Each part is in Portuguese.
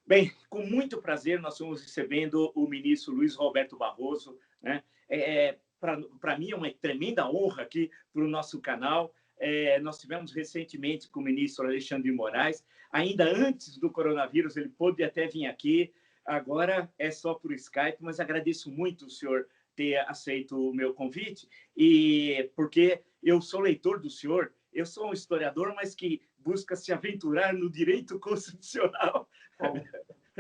Bem, com muito prazer, nós estamos recebendo o ministro Luiz Roberto Barroso, né? Para mim é uma tremenda honra aqui para o nosso canal. Nós tivemos recentemente com o ministro Alexandre de Moraes, ainda antes do coronavírus, ele pôde até vir aqui, agora é só por Skype, mas agradeço muito o senhor ter aceito o meu convite, e porque eu sou leitor do senhor, eu sou um historiador, mas que busca se aventurar no direito constitucional.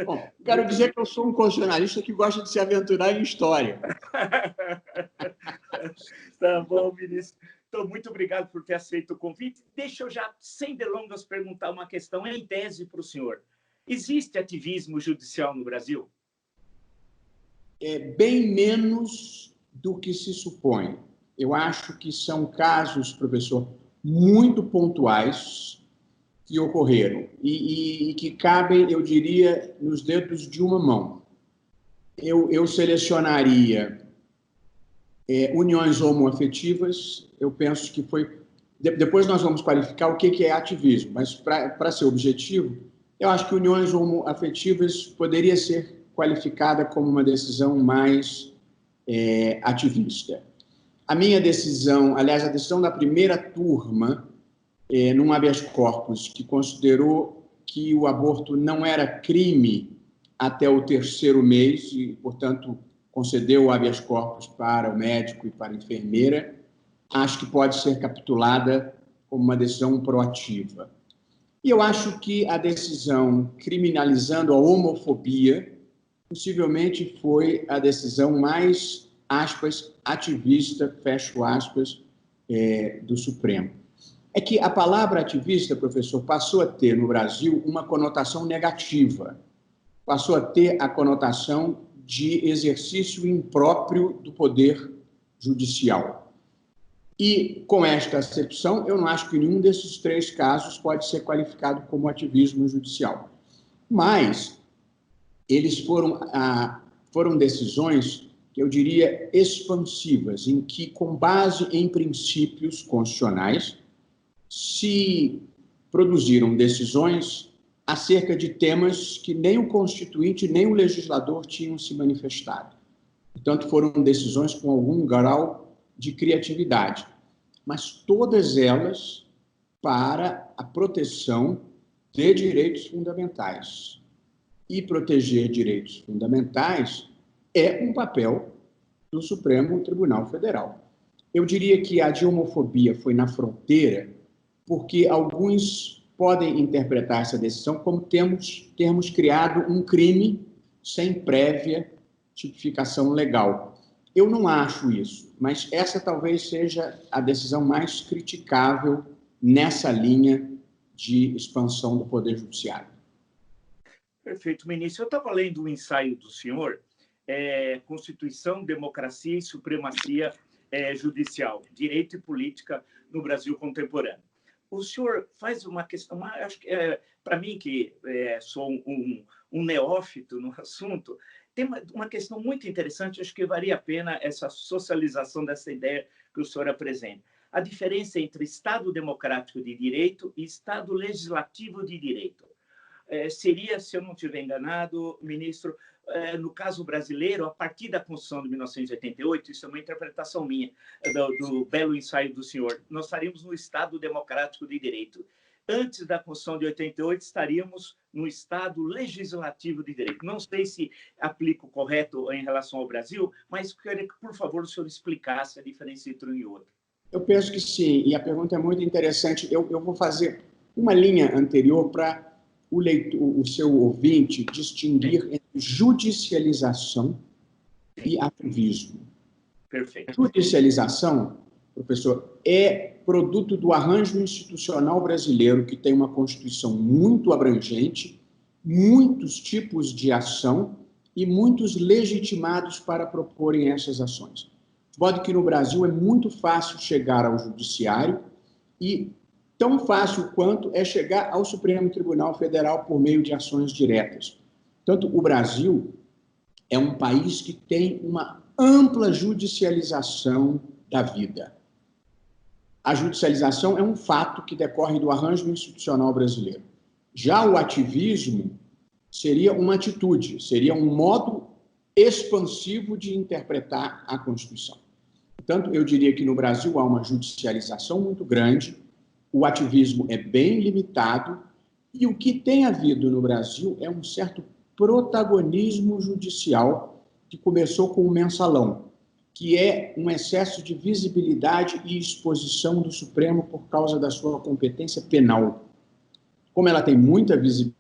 Bom, quero dizer que eu sou um constitucionalista que gosta de se aventurar em história. Tá bom, ministro. Então, muito obrigado por ter aceito o convite. Deixa eu já, sem delongas, perguntar uma questão em tese para o senhor. Existe ativismo judicial no Brasil? É bem menos do que se supõe. Eu acho que são casos, professor, muito pontuais que ocorreram e que cabem, eu diria, nos dedos de uma mão. Eu selecionaria uniões homoafetivas, eu penso que foi... Depois nós vamos qualificar o que é ativismo, mas para ser objetivo, eu acho que uniões homoafetivas poderia ser qualificada como uma decisão mais ativista. A minha decisão, aliás, a decisão da primeira turma, num habeas corpus, que considerou que o aborto não era crime até o 3º mês e, portanto, concedeu o habeas corpus para o médico e para a enfermeira, acho que pode ser capitulada como uma decisão proativa. E eu acho que a decisão criminalizando a homofobia possivelmente foi a decisão mais, aspas, ativista, fecho aspas, do Supremo. É que a palavra ativista, professor, passou a ter no Brasil uma conotação negativa, passou a ter a conotação de exercício impróprio do poder judicial. E, com esta acepção, eu não acho que nenhum desses 3 casos pode ser qualificado como ativismo judicial. Mas eles foram decisões que eu diria expansivas, em que, com base em princípios constitucionais, se produziram decisões acerca de temas que nem o constituinte nem o legislador tinham se manifestado. Portanto, foram decisões com algum grau de criatividade, mas todas elas para a proteção de direitos fundamentais. E proteger direitos fundamentais é um papel do Supremo Tribunal Federal. Eu diria que a de homofobia foi na fronteira, porque alguns podem interpretar essa decisão como termos criado um crime sem prévia tipificação legal. Eu não acho isso, mas essa talvez seja a decisão mais criticável nessa linha de expansão do Poder Judiciário. Perfeito, ministro. Eu estava lendo um ensaio do senhor, Constituição, Democracia e Supremacia Judicial, Direito e Política no Brasil Contemporâneo. O senhor faz uma questão, acho que para mim, que sou um neófito no assunto, tem uma questão muito interessante, acho que valia a pena essa socialização dessa ideia que o senhor apresenta. A diferença entre Estado democrático de direito e Estado legislativo de direito. Seria, se eu não estiver enganado, ministro, no caso brasileiro, a partir da Constituição de 1988, isso é uma interpretação minha, do belo ensaio do senhor, nós estaríamos no Estado democrático de direito. Antes da Constituição de 88, estaríamos no Estado legislativo de direito. Não sei se aplico correto em relação ao Brasil, mas queria que, por favor, o senhor explicasse a diferença entre um e outro. Eu penso que sim, e a pergunta é muito interessante. Eu vou fazer uma linha anterior para o seu ouvinte distinguir entre judicialização e ativismo. Perfeito. Judicialização, professor, é produto do arranjo institucional brasileiro, que tem uma Constituição muito abrangente, muitos tipos de ação e muitos legitimados para proporem essas ações. De modo que no Brasil é muito fácil chegar ao judiciário e tão fácil quanto é chegar ao Supremo Tribunal Federal por meio de ações diretas. Portanto, o Brasil é um país que tem uma ampla judicialização da vida. A judicialização é um fato que decorre do arranjo institucional brasileiro. Já o ativismo seria uma atitude, seria um modo expansivo de interpretar a Constituição. Portanto, eu diria que no Brasil há uma judicialização muito grande, o ativismo é bem limitado, e o que tem havido no Brasil é um certo protagonismo judicial que começou com o mensalão, que é um excesso de visibilidade e exposição do Supremo por causa da sua competência penal. Como ela tem muita visibilidade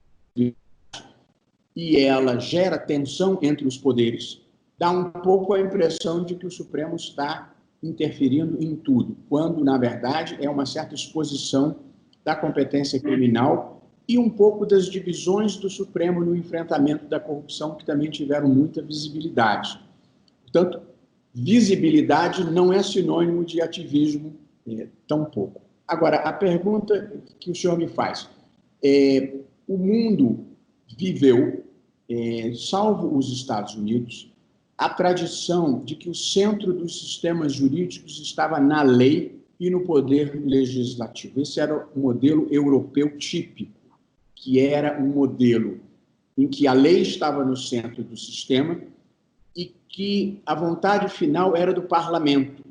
e ela gera tensão entre os poderes, dá um pouco a impressão de que o Supremo está interferindo em tudo, quando, na verdade, é uma certa exposição da competência criminal e um pouco das divisões do Supremo no enfrentamento da corrupção, que também tiveram muita visibilidade. Portanto, visibilidade não é sinônimo de ativismo, tampouco. Agora, a pergunta que o senhor me faz, o mundo viveu, salvo os Estados Unidos, a tradição de que o centro dos sistemas jurídicos estava na lei e no poder legislativo. Esse era o modelo europeu típico, que era um modelo em que a lei estava no centro do sistema e que a vontade final era do parlamento,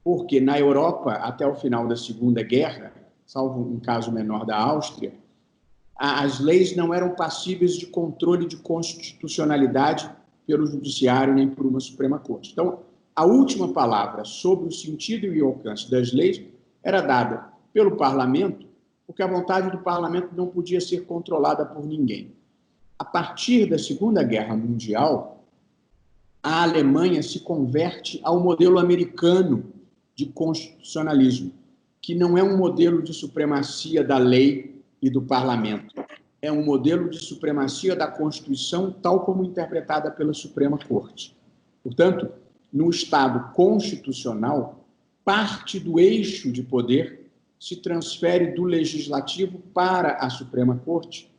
porque na Europa, até o final da Segunda Guerra, salvo um caso menor da Áustria, as leis não eram passíveis de controle de constitucionalidade pelo judiciário nem por uma Suprema Corte. Então, a última palavra sobre o sentido e o alcance das leis era dada pelo parlamento, porque a vontade do parlamento não podia ser controlada por ninguém. A partir da Segunda Guerra Mundial, a Alemanha se converte ao modelo americano de constitucionalismo, que não é um modelo de supremacia da lei e do parlamento, é um modelo de supremacia da Constituição, tal como interpretada pela Suprema Corte. Portanto, no Estado constitucional, parte do eixo de poder se transfere do Legislativo para a Suprema Corte,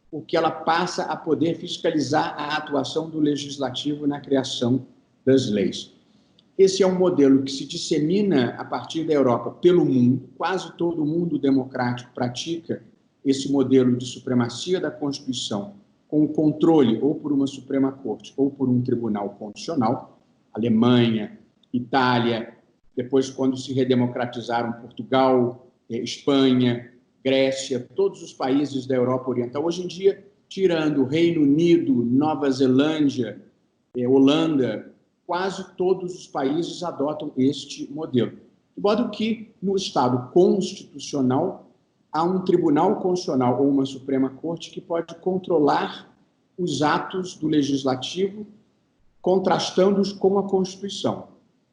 porque ela passa a poder fiscalizar a atuação do Legislativo na criação das leis. Esse é um modelo que se dissemina a partir da Europa pelo mundo, quase todo o mundo democrático pratica esse modelo de supremacia da Constituição com o controle ou por uma Suprema Corte ou por um Tribunal Constitucional, Alemanha, Itália, depois quando se redemocratizaram Portugal, Espanha, Grécia, todos os países da Europa Oriental. Hoje em dia, tirando o Reino Unido, Nova Zelândia, Holanda, quase todos os países adotam este modelo. De modo que, no Estado constitucional, há um Tribunal Constitucional ou uma Suprema Corte que pode controlar os atos do Legislativo, contrastando-os com a Constituição.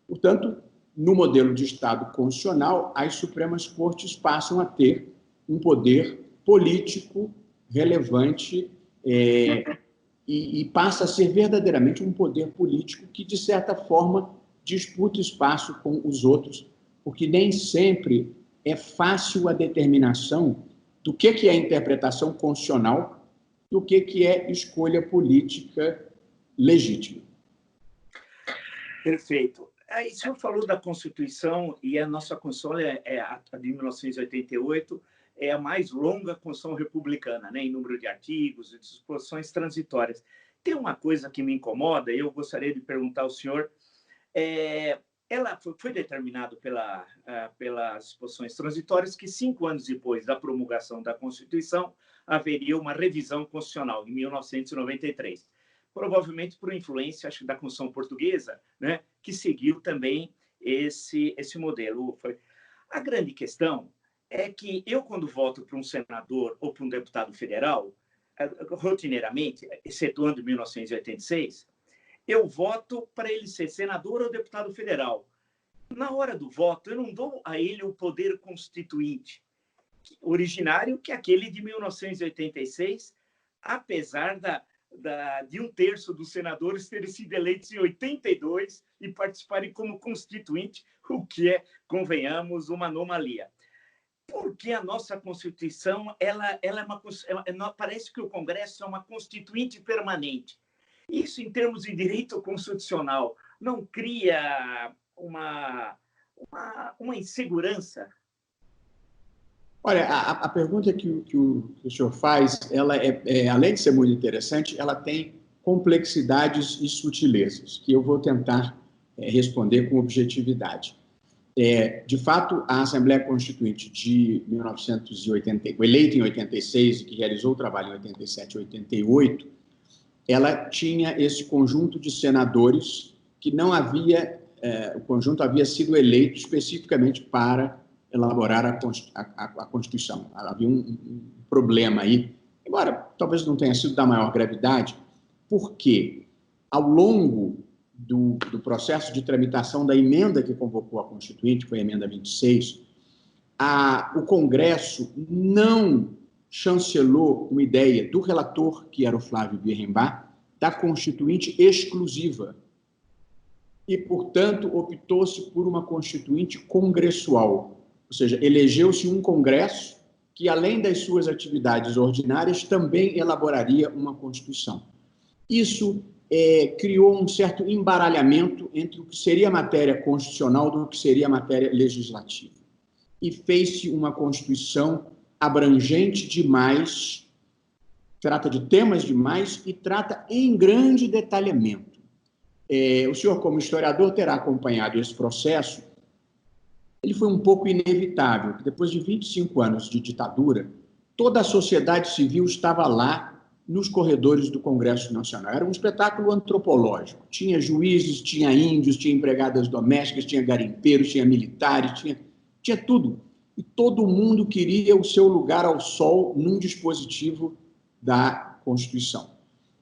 Portanto, no modelo de Estado constitucional, as Supremas Cortes passam a ter um poder político relevante e passa a ser verdadeiramente um poder político que, de certa forma, disputa espaço com os outros, porque nem sempre é fácil a determinação do que é interpretação constitucional e o que é escolha política legítima. Perfeito. Aí, o senhor falou da Constituição, e a nossa Constituição, a de 1988, é a mais longa Constituição republicana, né, em número de artigos e disposições transitórias. Tem uma coisa que me incomoda, e eu gostaria de perguntar ao senhor, ela foi determinado pelas disposições transitórias que 5 anos depois da promulgação da Constituição haveria uma revisão constitucional, em 1993. Provavelmente por influência, acho, da Constituição Portuguesa, né, que seguiu também esse modelo. A grande questão é que eu, quando voto para um senador ou para um deputado federal, rotineiramente, excetuando 1986, eu voto para ele ser senador ou deputado federal. Na hora do voto, eu não dou a ele o poder constituinte originário, que é aquele de 1986, apesar de 1/3 dos senadores terem sido eleitos em 82 e participarem como constituinte, o que é, convenhamos, uma anomalia. Porque a nossa Constituição parece que o Congresso é uma constituinte permanente. Isso, em termos de direito constitucional, não cria uma insegurança? Olha, a pergunta que o senhor faz, ela além de ser muito interessante, ela tem complexidades e sutilezas, que eu vou tentar responder com objetividade. De fato, a Assembleia Constituinte de 1980, eleita em 86 e que realizou o trabalho em 87 e 88, ela tinha esse conjunto de senadores que não havia, o conjunto havia sido eleito especificamente para elaborar a Constituição. Havia um problema aí, embora talvez não tenha sido da maior gravidade, porque ao longo do processo de tramitação da emenda que convocou a Constituinte, foi a emenda 26, o Congresso não chancelou uma ideia do relator, que era o Flávio Birrenbach, da Constituinte exclusiva. E, portanto, optou-se por uma Constituinte congressual, ou seja, elegeu-se um Congresso que, além das suas atividades ordinárias, também elaboraria uma Constituição. Isso criou um certo embaralhamento entre o que seria matéria constitucional do que seria matéria legislativa. E fez-se uma Constituição abrangente demais, trata de temas demais e trata em grande detalhamento. O senhor, como historiador, terá acompanhado esse processo. Ele foi um pouco inevitável, porque depois de 25 anos de ditadura, toda a sociedade civil estava lá nos corredores do Congresso Nacional. Era um espetáculo antropológico. Tinha juízes, tinha índios, tinha empregadas domésticas, tinha garimpeiros, tinha militares, tinha tudo. E todo mundo queria o seu lugar ao sol num dispositivo da Constituição.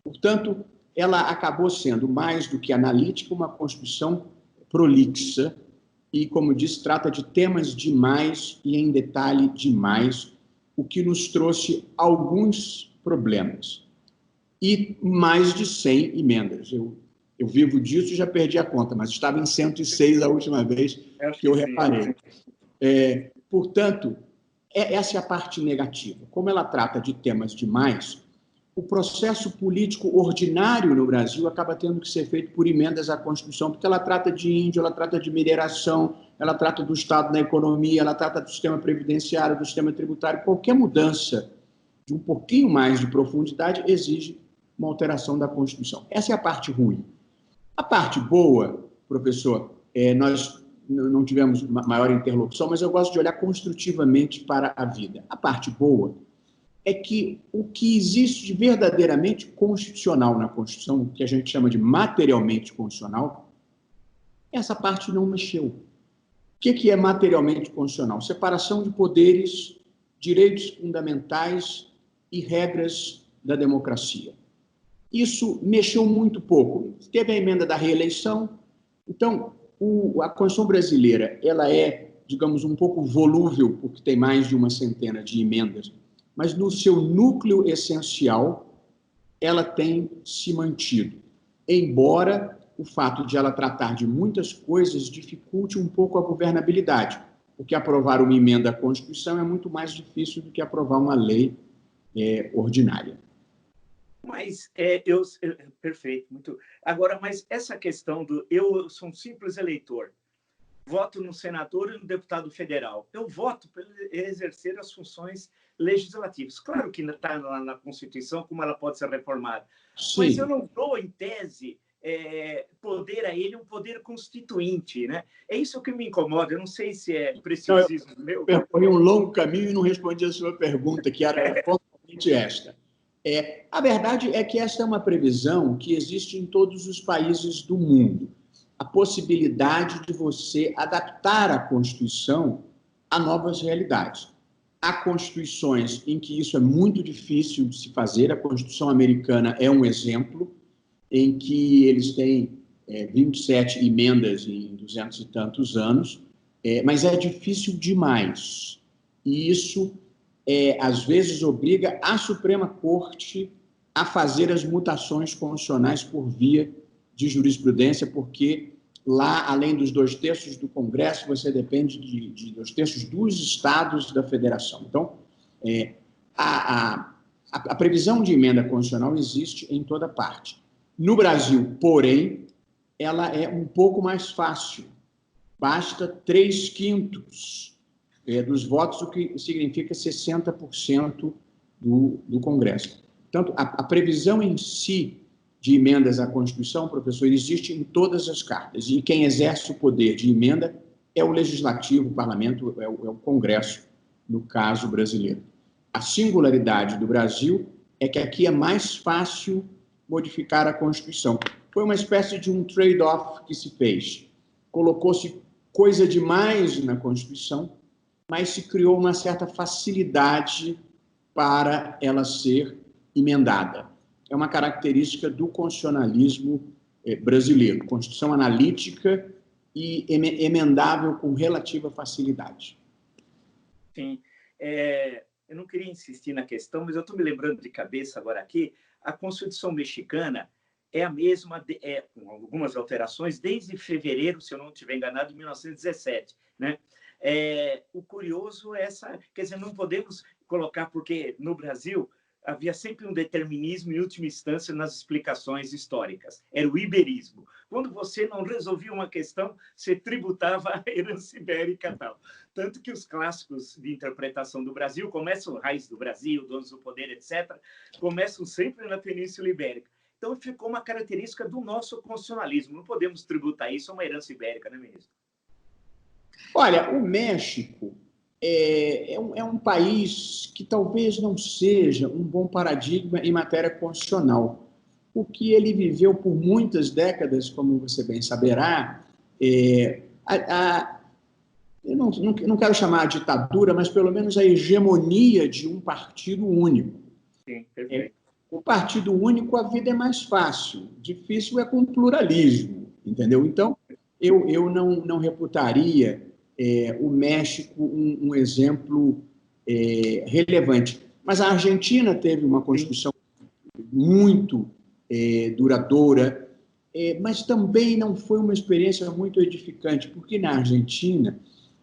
Portanto, ela acabou sendo, mais do que analítica, uma Constituição prolixa e, como disse, trata de temas demais e em detalhe demais, o que nos trouxe alguns problemas. E mais de 100 emendas. Eu vivo disso e já perdi a conta, mas estava em 106 a última vez que eu reparei. Portanto, essa é a parte negativa. Como ela trata de temas demais, o processo político ordinário no Brasil acaba tendo que ser feito por emendas à Constituição, porque ela trata de índio, ela trata de mineração, ela trata do Estado na economia, ela trata do sistema previdenciário, do sistema tributário. Qualquer mudança de um pouquinho mais de profundidade exige uma alteração da Constituição. Essa é a parte ruim. A parte boa, professor, nós não tivemos maior interlocução, mas eu gosto de olhar construtivamente para a vida. A parte boa é que o que existe de verdadeiramente constitucional na Constituição, o que a gente chama de materialmente constitucional, essa parte não mexeu. O que é materialmente constitucional? Separação de poderes, direitos fundamentais e regras da democracia. Isso mexeu muito pouco. Teve a emenda da reeleição. Então, a Constituição brasileira ela é, digamos, um pouco volúvel, porque tem mais de uma centena de emendas, mas no seu núcleo essencial, ela tem se mantido, embora o fato de ela tratar de muitas coisas dificulte um pouco a governabilidade, porque aprovar uma emenda à Constituição é muito mais difícil do que aprovar uma lei ordinária. Mas, perfeito, muito. Agora, mas essa questão eu sou um simples eleitor, voto no senador e no deputado federal, eu voto para exercer as funções legislativas. Claro que está na Constituição como ela pode ser reformada, sim, mas eu não dou, em tese, poder a ele um poder constituinte, né? É isso que me incomoda. Eu não sei se é preciosismo meu. Eu percorri um longo caminho e não respondi a sua pergunta, que era pontualmente esta. A verdade é que esta é uma previsão que existe em todos os países do mundo. A possibilidade de você adaptar a Constituição a novas realidades. Há constituições em que isso é muito difícil de se fazer. A Constituição americana é um exemplo, em que eles têm 27 emendas em 200 e tantos anos, mas é difícil demais. E isso, às vezes, obriga a Suprema Corte a fazer as mutações constitucionais por via de jurisprudência, porque lá, além dos 2/3 do Congresso, você depende de 2/3 dos estados da federação. Então, a previsão de emenda constitucional existe em toda parte. No Brasil, porém, ela é um pouco mais fácil. Basta 3/5 dos votos, o que significa 60% do Congresso. Portanto, a previsão em si de emendas à Constituição, professor, existe em todas as cartas, e quem exerce o poder de emenda é o Legislativo, o Parlamento, é o Congresso, no caso brasileiro. A singularidade do Brasil é que aqui é mais fácil modificar a Constituição. Foi uma espécie de um trade-off que se fez. Colocou-se coisa demais na Constituição, mas se criou uma certa facilidade para ela ser emendada. É uma característica do constitucionalismo brasileiro, Constituição analítica e emendável com relativa facilidade. Sim. Eu não queria insistir na questão, mas eu estou me lembrando de cabeça agora aqui, a Constituição mexicana é a mesma, com algumas alterações, desde fevereiro, se eu não estiver enganado, de 1917, né? O curioso é essa... Quer dizer, não podemos colocar, porque no Brasil havia sempre um determinismo, em última instância, nas explicações históricas. Era o iberismo. Quando você não resolvia uma questão, você tributava a herança ibérica e tal. Tanto que os clássicos de interpretação do Brasil começam, Raiz do Brasil, Donos do Poder, etc., começam sempre na Península Ibérica. Então, ficou uma característica do nosso constitucionalismo. Não podemos tributar isso a uma herança ibérica, não é mesmo? Olha, o México é um país que talvez não seja um bom paradigma em matéria constitucional. O que ele viveu por muitas décadas, como você bem saberá, eu não quero chamar de ditadura, mas pelo menos a hegemonia de um partido único. Sim, perfeito. O partido único, a vida é mais fácil. Difícil é com pluralismo, entendeu? Então, eu não reputaria o México um exemplo relevante. Mas a Argentina teve uma Constituição muito duradoura, mas também não foi uma experiência muito edificante, porque na Argentina,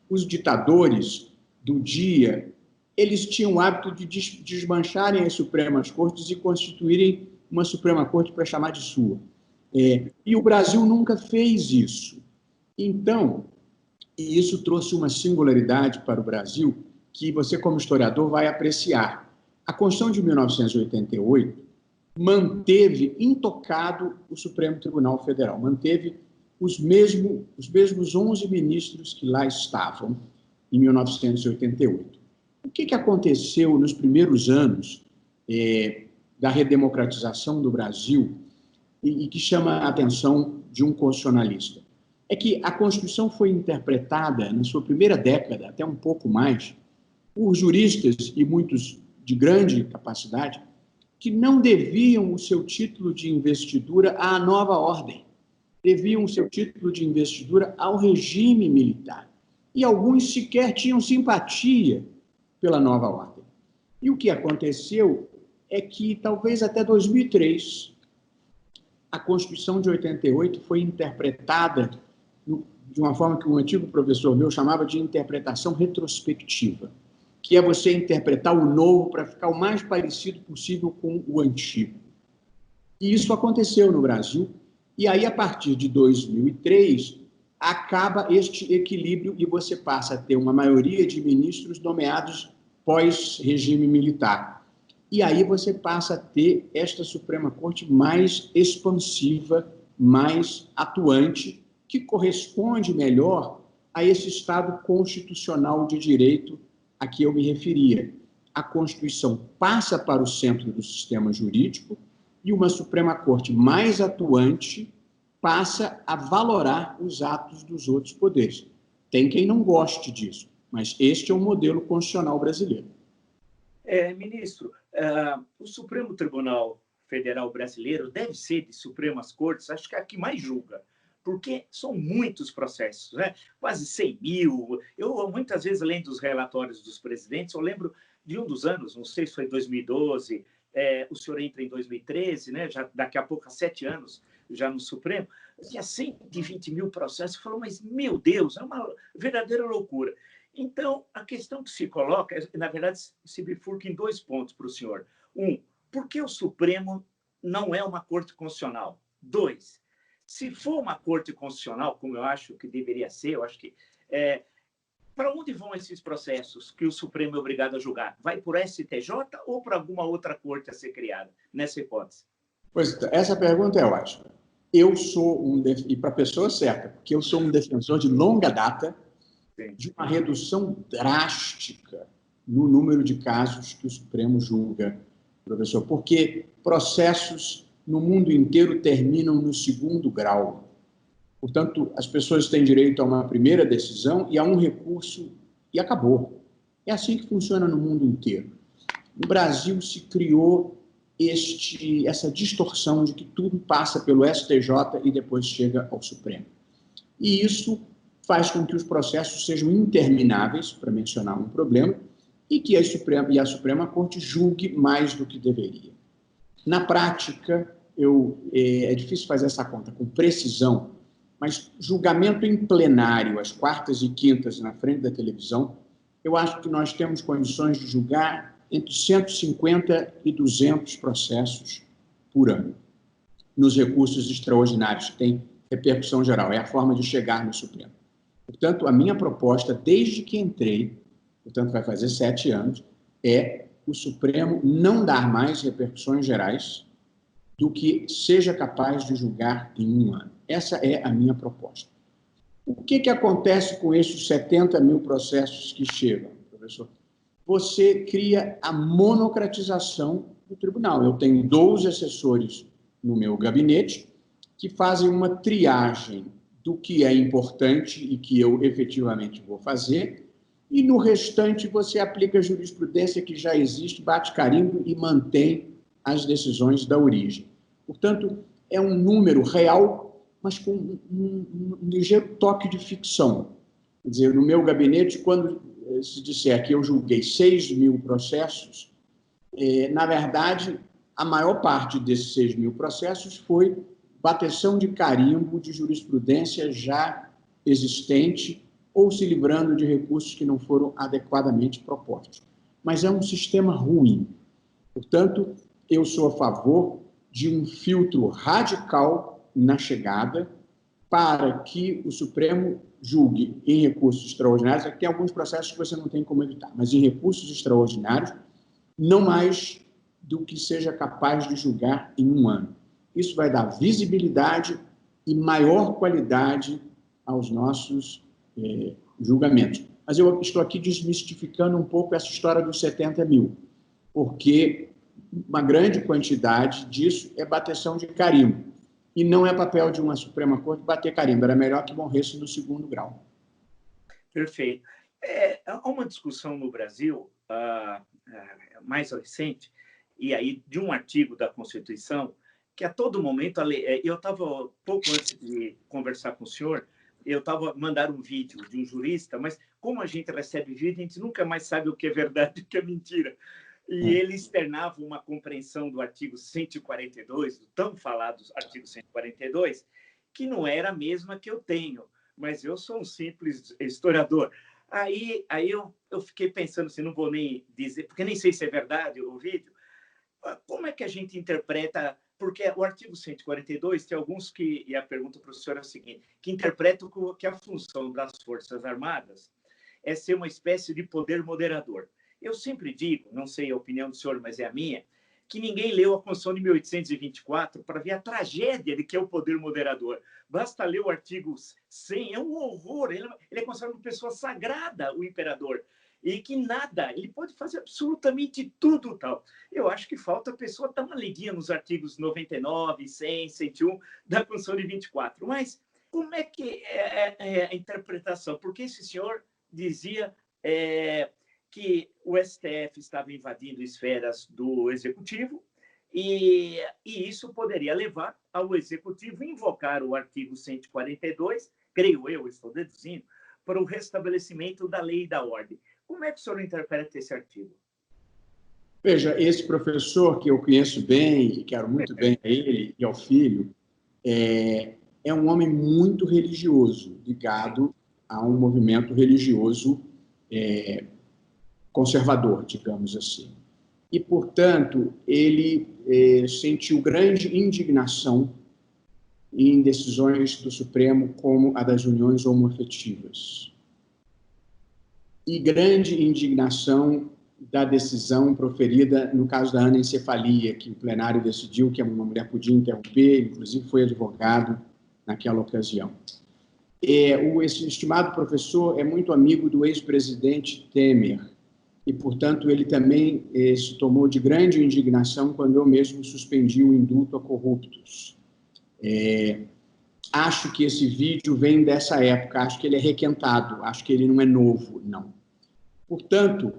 os ditadores do dia, eles tinham o hábito de desmancharem as Supremas Cortes e constituírem uma Suprema Corte para chamar de sua. E o Brasil nunca fez isso. Então, e isso trouxe uma singularidade para o Brasil que você, como historiador, vai apreciar. A Constituição de 1988 manteve intocado o Supremo Tribunal Federal, manteve os mesmos 11 ministros que lá estavam em 1988. O que aconteceu nos primeiros anos da redemocratização do Brasil e que chama a atenção de um constitucionalista? É que a Constituição foi interpretada, na sua primeira década, até um pouco mais, por juristas, e muitos de grande capacidade, que não deviam o seu título de investidura à nova ordem, deviam o seu título de investidura ao regime militar. E alguns sequer tinham simpatia pela nova ordem. E o que aconteceu é que, talvez até 2003, a Constituição de 88 foi interpretada de uma forma que um antigo professor meu chamava de interpretação retrospectiva, que é você interpretar o novo para ficar o mais parecido possível com o antigo. E isso aconteceu no Brasil, e aí, a partir de 2003, acaba este equilíbrio e você passa a ter uma maioria de ministros nomeados pós-regime militar. E aí você passa a ter esta Suprema Corte mais expansiva, mais atuante, que corresponde melhor a esse Estado constitucional de direito a que eu me referia. A Constituição passa para o centro do sistema jurídico e uma Suprema Corte mais atuante passa a valorar os atos dos outros poderes. Tem quem não goste disso, mas este é o modelo constitucional brasileiro. Ministro, o Supremo Tribunal Federal brasileiro deve ser de Supremas Cortes, acho que é a que mais julga, porque são muitos processos, né? Quase 100 mil. Eu, muitas vezes, lendo os relatórios dos presidentes, eu lembro de um dos anos, não sei se foi 2012, o senhor entra em 2013, né? Já, daqui a pouco, há 7 anos, já no Supremo, tinha 120 mil processos. Falou, mas, meu Deus, é uma verdadeira loucura. Então, a questão que se coloca, na verdade, se bifurca em 2 pontos para o senhor. 1, por que o Supremo não é uma corte constitucional? 2, se for uma corte constitucional, como eu acho que deveria ser, eu acho que Para onde vão esses processos que o Supremo é obrigado a julgar? Vai por STJ ou para alguma outra corte a ser criada, nessa hipótese? Pois, essa pergunta é ótima. Eu sou e para a pessoa certa, porque eu sou um defensor de longa data de uma redução drástica no número de casos que o Supremo julga, professor, porque processos no mundo inteiro terminam no segundo grau. Portanto, as pessoas têm direito a uma primeira decisão e a um recurso e acabou. É assim que funciona no mundo inteiro. No Brasil se criou essa distorção de que tudo passa pelo STJ e depois chega ao Supremo. E isso faz com que os processos sejam intermináveis, para mencionar um problema, e que a Suprema Corte julgue mais do que deveria. Na prática, é difícil fazer essa conta com precisão, mas julgamento em plenário, às quartas e quintas, na frente da televisão, eu acho que nós temos condições de julgar entre 150 e 200 processos por ano, nos recursos extraordinários, que têm repercussão geral, é a forma de chegar no Supremo. Portanto, a minha proposta, desde que entrei, portanto, vai fazer 7 anos, é o Supremo não dar mais repercussões gerais do que seja capaz de julgar em um ano. Essa é a minha proposta. O que acontece com esses 70 mil processos que chegam, professor? Você cria a monocratização do tribunal. Eu tenho 12 assessores no meu gabinete que fazem uma triagem do que é importante e que eu efetivamente vou fazer, e no restante você aplica a jurisprudência que já existe, bate carimbo e mantém as decisões da origem. Portanto, é um número real, mas com um ligeiro toque de ficção. Quer dizer, no meu gabinete, quando se disser que eu julguei 6 mil processos, na verdade, a maior parte desses 6 mil processos foi bateção de carimbo de jurisprudência já existente ou se livrando de recursos que não foram adequadamente propostos. Mas é um sistema ruim. Portanto, eu sou a favor de um filtro radical na chegada para que o Supremo julgue em recursos extraordinários. Aqui tem alguns processos que você não tem como evitar, mas em recursos extraordinários, não mais do que seja capaz de julgar em um ano. Isso vai dar visibilidade e maior qualidade aos nossos julgamentos. Mas eu estou aqui desmistificando um pouco essa história dos 70 mil, porque uma grande quantidade disso é bateção de carimbo. E não é papel de uma Suprema Corte bater carimbo, era melhor que morresse no segundo grau. Perfeito. Há uma discussão no Brasil, mais recente, e aí de um artigo da Constituição, que a todo momento, eu estava, pouco antes de conversar com o senhor, eu estava mandando um vídeo de um jurista, mas como a gente recebe vídeo, a gente nunca mais sabe o que é verdade e o que é mentira. E ele externava uma compreensão do artigo 142, do tão falado artigo 142, que não era a mesma que eu tenho, mas eu sou um simples historiador. Aí eu fiquei pensando assim, não vou nem dizer, porque nem sei se é verdade o vídeo, como é que a gente interpreta, porque o artigo 142 tem alguns que, e a pergunta para o senhor é a seguinte, que interpretam que a função das Forças Armadas é ser uma espécie de poder moderador. Eu sempre digo, não sei a opinião do senhor, mas é a minha, que ninguém leu a Constituição de 1824 para ver a tragédia de que é o poder moderador. Basta ler o artigo 100, é um horror. Ele é considerado uma pessoa sagrada, o imperador, e que nada, ele pode fazer absolutamente tudo tal. Eu acho que falta a pessoa dar uma lidinha nos artigos 99, 100, 101 da Constituição de 24. Mas como é que é a interpretação? Porque esse senhor dizia que o STF estava invadindo esferas do Executivo e isso poderia levar ao Executivo invocar o artigo 142, creio eu, estou deduzindo, para o restabelecimento da lei e da ordem. Como é que o senhor interpreta esse artigo? Veja, esse professor que eu conheço bem, e quero muito bem a ele e ao filho, é um homem muito religioso, ligado a um movimento religioso conservador, digamos assim. E, portanto, ele sentiu grande indignação em decisões do Supremo como a das uniões homoafetivas. e grande indignação da decisão proferida no caso da anencefalia, que o plenário decidiu que uma mulher podia interromper, inclusive foi advogado naquela ocasião. Esse estimado professor é muito amigo do ex-presidente Temer, e, portanto, ele também se tomou de grande indignação quando eu mesmo suspendi o indulto a corruptos. Acho que esse vídeo vem dessa época, acho que ele é requentado, acho que ele não é novo, não. Portanto,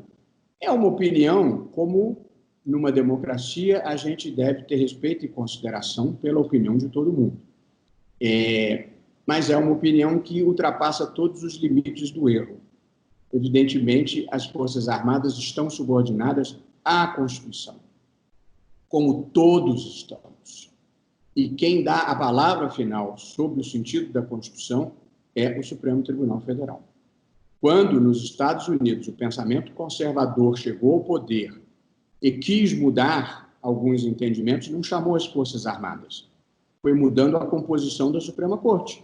é uma opinião, como numa democracia a gente deve ter respeito e consideração pela opinião de todo mundo. Mas é uma opinião que ultrapassa todos os limites do erro. Evidentemente, as Forças Armadas estão subordinadas à Constituição, como todos estamos. E quem dá a palavra final sobre o sentido da Constituição é o Supremo Tribunal Federal. Quando, nos Estados Unidos, o pensamento conservador chegou ao poder e quis mudar alguns entendimentos, não chamou as Forças Armadas. Foi mudando a composição da Suprema Corte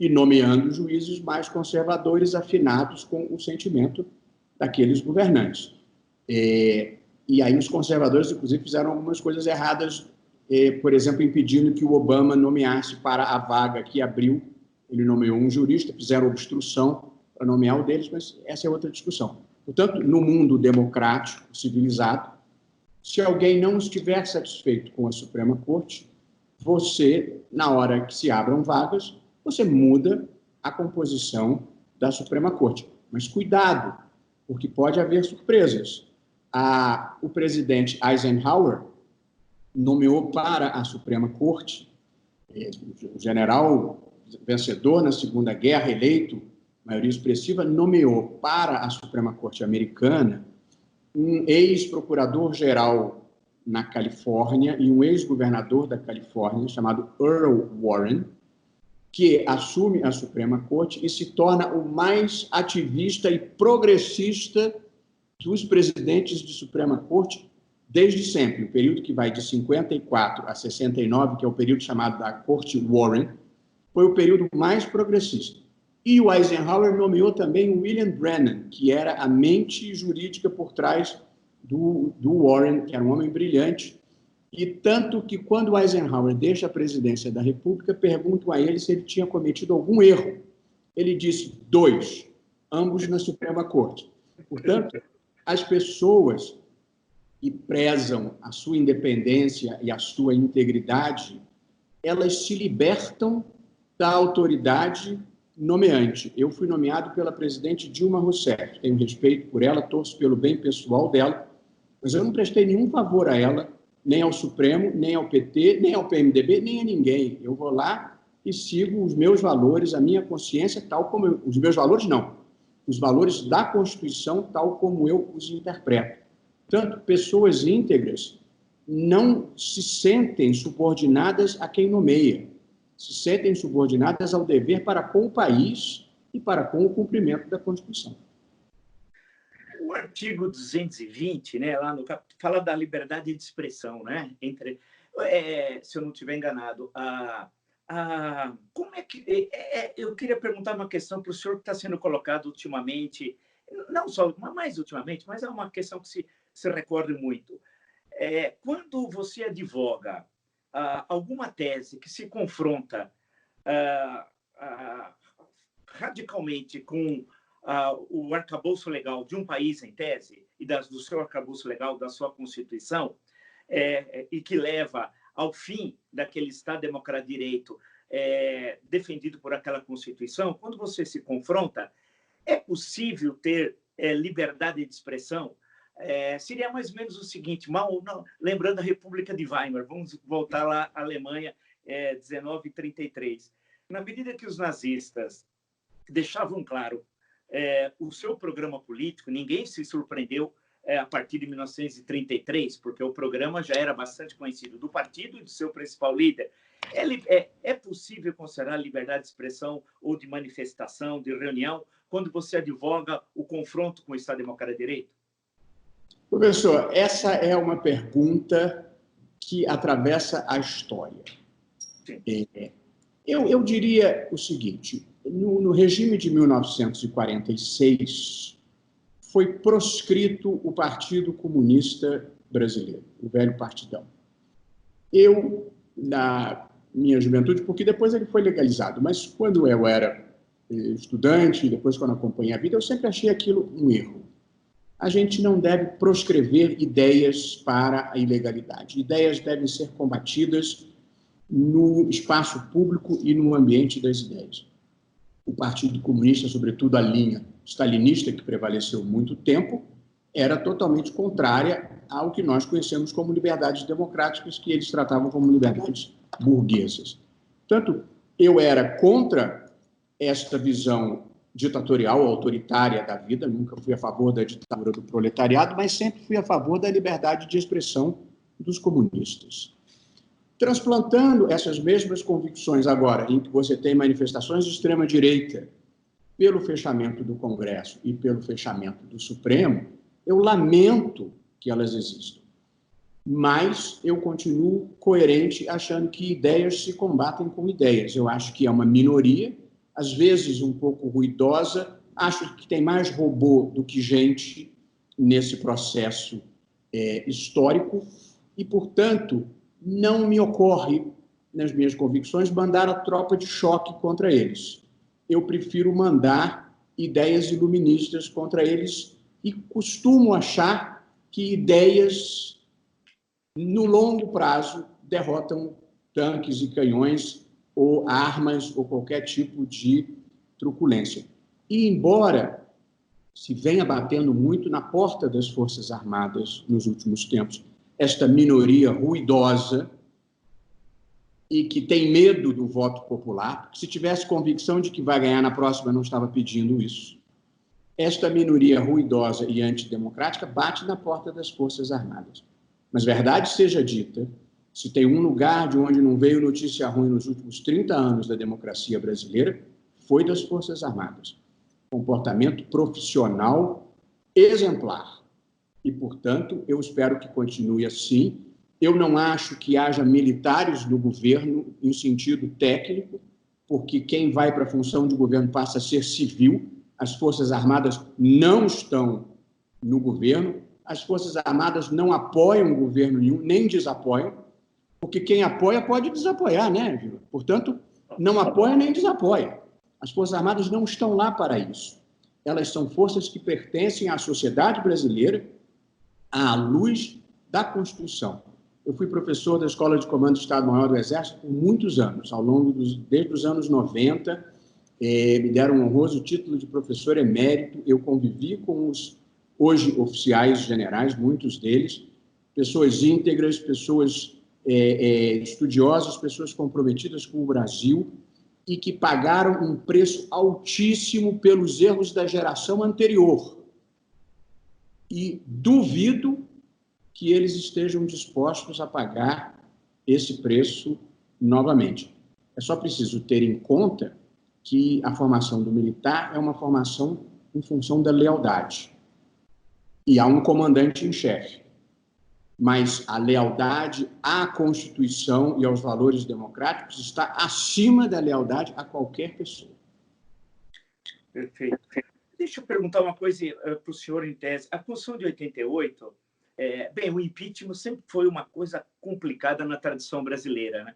e nomeando juízes mais conservadores, afinados com o sentimento daqueles governantes. E aí os conservadores, inclusive, fizeram algumas coisas erradas, por exemplo, impedindo que o Obama nomeasse para a vaga que abriu. Ele nomeou um jurista, fizeram obstrução para nomear o deles, mas essa é outra discussão. Portanto, no mundo democrático, civilizado, se alguém não estiver satisfeito com a Suprema Corte, você, na hora que se abram vagas, você muda a composição da Suprema Corte. Mas cuidado, porque pode haver surpresas. O presidente Eisenhower nomeou para a Suprema Corte, o general vencedor na Segunda Guerra, eleito, maioria expressiva, nomeou para a Suprema Corte americana um ex-procurador-geral na Califórnia e um ex-governador da Califórnia, chamado Earl Warren, que assume a Suprema Corte e se torna o mais ativista e progressista dos presidentes de Suprema Corte desde sempre. O período que vai de 54 a 69, que é o período chamado da Corte Warren, foi o período mais progressista. E o Eisenhower nomeou também o William Brennan, que era a mente jurídica por trás do Warren, que era um homem brilhante. E tanto que, quando Eisenhower deixa a presidência da República, perguntam a ele se ele tinha cometido algum erro. Ele disse 2, ambos na Suprema Corte. Portanto, as pessoas que prezam a sua independência e a sua integridade, elas se libertam da autoridade nomeante. Eu fui nomeado pela presidente Dilma Rousseff, tenho respeito por ela, torço pelo bem pessoal dela, mas eu não prestei nenhum favor a ela, nem ao Supremo, nem ao PT, nem ao PMDB, nem a ninguém. Eu vou lá e sigo os meus valores, a minha consciência, tal como os meus valores não, os valores da Constituição, tal como eu os interpreto. Portanto, pessoas íntegras não se sentem subordinadas a quem nomeia, se sentem subordinadas ao dever para com o país e para com o cumprimento da Constituição. O artigo 220, né, lá no fala da liberdade de expressão, né? Se eu não estiver enganado, como é que eu queria perguntar uma questão para o senhor que está sendo colocado ultimamente, não só mais ultimamente, mas é uma questão que se recorda muito. Quando você advoga alguma tese que se confronta radicalmente com o arcabouço legal de um país, em tese, e do seu arcabouço legal, da sua Constituição, e que leva ao fim daquele Estado democrático de direito defendido por aquela Constituição, quando você se confronta, é possível ter liberdade de expressão? Seria mais ou menos o seguinte, lembrando a República de Weimar, vamos voltar lá à Alemanha, 1933. Na medida que os nazistas deixavam claro o seu programa político, ninguém se surpreendeu a partir de 1933, porque o programa já era bastante conhecido do partido e do seu principal líder. É possível considerar liberdade de expressão ou de manifestação, de reunião, quando você advoga o confronto com o Estado Democrático de Direito? Professor, essa é uma pergunta que atravessa a história. Eu diria o seguinte, no regime de 1946, foi proscrito o Partido Comunista Brasileiro, o velho partidão. Eu, na minha juventude, porque depois ele foi legalizado, mas quando eu era estudante, depois quando acompanhei a vida, eu sempre achei aquilo um erro. A gente não deve proscrever ideias para a ilegalidade. Ideias devem ser combatidas no espaço público e no ambiente das ideias. O Partido Comunista, sobretudo a linha stalinista, que prevaleceu muito tempo, era totalmente contrária ao que nós conhecemos como liberdades democráticas, que eles tratavam como liberdades burguesas. Portanto, eu era contra esta visão ditatorial, autoritária da vida, nunca fui a favor da ditadura do proletariado, mas sempre fui a favor da liberdade de expressão dos comunistas. Transplantando essas mesmas convicções agora, em que você tem manifestações de extrema-direita pelo fechamento do Congresso e pelo fechamento do Supremo, eu lamento que elas existam. Mas eu continuo coerente achando que ideias se combatem com ideias. Eu acho que é uma minoria, às vezes um pouco ruidosa, acho que tem mais robô do que gente nesse processo histórico e, portanto, não me ocorre, nas minhas convicções, mandar a tropa de choque contra eles. Eu prefiro mandar ideias iluministas contra eles e costumo achar que ideias, no longo prazo, derrotam tanques e canhões ou armas ou qualquer tipo de truculência. E, embora se venha batendo muito na porta das Forças Armadas nos últimos tempos, esta minoria ruidosa e que tem medo do voto popular, porque se tivesse convicção de que vai ganhar na próxima, não estava pedindo isso. Esta minoria ruidosa e antidemocrática bate na porta das Forças Armadas. Mas, verdade seja dita, se tem um lugar de onde não veio notícia ruim nos últimos 30 anos da democracia brasileira, foi das Forças Armadas. Comportamento profissional exemplar. E, portanto, eu espero que continue assim. Eu não acho que haja militares no governo em sentido técnico, porque quem vai para a função de governo passa a ser civil. As Forças Armadas não estão no governo, as Forças Armadas não apoiam governo nenhum, nem desapoiam, porque quem apoia pode desapoiar, né, Vila? Portanto, não apoia nem desapoia. As Forças Armadas não estão lá para isso. Elas são forças que pertencem à sociedade brasileira à luz da Constituição. Eu fui professor da Escola de Comando do Estado-Maior do Exército por muitos anos, desde os anos 90, me deram um honroso título de professor emérito. Eu convivi com os hoje oficiais generais, muitos deles, pessoas íntegras, pessoas estudiosas, pessoas comprometidas com o Brasil e que pagaram um preço altíssimo pelos erros da geração anterior. E duvido que eles estejam dispostos a pagar esse preço novamente. É só preciso ter em conta que a formação do militar é uma formação em função da lealdade. E há um comandante em chefe. Mas a lealdade à Constituição e aos valores democráticos está acima da lealdade a qualquer pessoa. Perfeito. Deixa eu perguntar uma coisa para o senhor em tese. A Constituição de 88, bem, o impeachment sempre foi uma coisa complicada na tradição brasileira, né?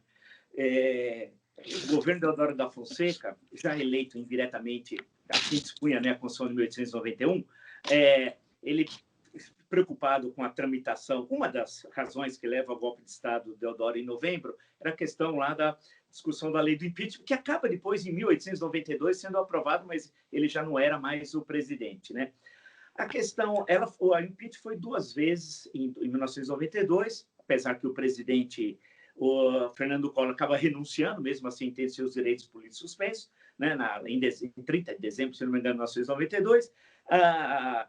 O governo Deodoro da Fonseca, já eleito indiretamente, assim dispunha, né, a Constituição de 1891, ele, preocupado com a tramitação, uma das razões que leva ao golpe de Estado Deodoro em novembro, era a questão lá da discussão da lei do impeachment, que acaba depois, em 1892, sendo aprovado, mas ele já não era mais o presidente, né? A questão, o impeachment foi 2 vezes em 1992, apesar que o presidente, o Fernando Collor, acaba renunciando, mesmo assim tem seus direitos políticos suspensos, né, em 30 de dezembro, se não me engano, de 1992,